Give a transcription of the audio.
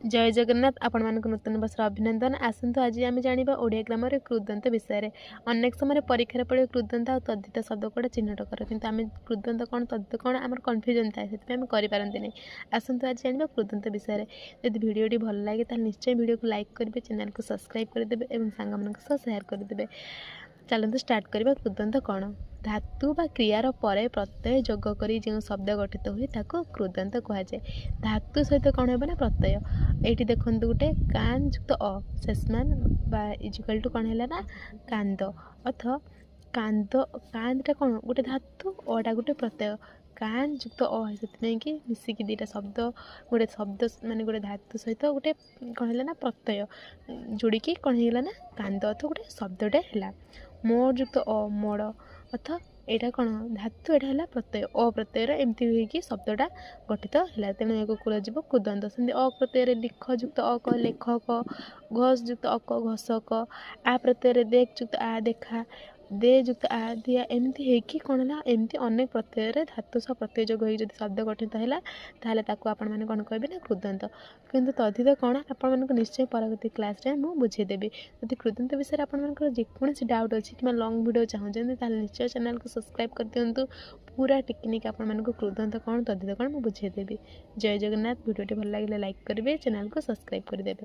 जय जगन्नाथ आपण मानक नूतन वर्षर अभिनंदन। आसतु आज आम जाना ओडिया ग्रामर कृदंत विषय। अनेक समय परीक्षा पड़े कृदंत और तद्धित शब्द कूड़ा चिन्हट कर कि आम कृदंत कौन तद्धित कौन आम कन्फ्यूजन थाए से आम करपारती नहीं। आसतु आज जाना कृदंत विषय। जब भिडियोटी भल लगे तो निश्चय भिडियो को लाइक करेंगे, चैनल को सब्सक्राइब करदे और सांग मान शेयर करदे। चलते स्टार्ट करवा। कृदंत कौन? धातु बा क्रियार परे प्रत्यय जोग करी जो शब्द गठित हुए ताको कृदंत कहुए। धातु सहित कौन हो ना प्रत्यय। ये देखो गोटे कान युक्त अ शेषमान बा इजिकल टू कौन है ना कांद अथ कांद। कांदटा कौन गोटे धातु, अटा गोटे प्रत्यय। कान युक्त अ से कि मिसिकी दुईटा शब्द गोटे शब्द माने गोटे धातु सहित गोटे कौन है ना प्रत्यय जोड़िकी कौन है ना कांद अथ गोटे शब्दटे है। मोड़ युक्त अ मोड़ अथ यहाँ कौन धातु, यहाँ है प्रत्यय। अप्रत्यय एमती हुई शब्दटा गठित है। तेणु एक कुरजीव कृदंत। सेमती अप्रत्यय लिख युक्त अक लेखक, घस युक्त अक घसक, आ प्रत्यय देख युक्त आ देखा, दे युक्त आ दिया, एमती है कौन है एमती अनेक प्रत्यय धातु सह प्रत्यय जोग हो शब्द गठित है ताहले ताको आपण मैंने कौन कहे ना कृदंत। किंतु तद्धित कौन आपण मानक निश्चय परवर्ती क्लास रे मु बुझेदेवी। यदि कृदंत विषय आपंकर जेकोसी डाउट अच्छी कि लॉन्ग वीडियो चाहते निश्चय चैनल को सब्सक्राइब कर दिंतु। पूरा टेक्निक आपण मानक कृदंत कौन तद्धित कौन मुझे बुझेदेवी। जय जगन्नाथ। वीडियोटी भल लगे लाइक करेंगे, चैनल को सब्सक्राइब करदे।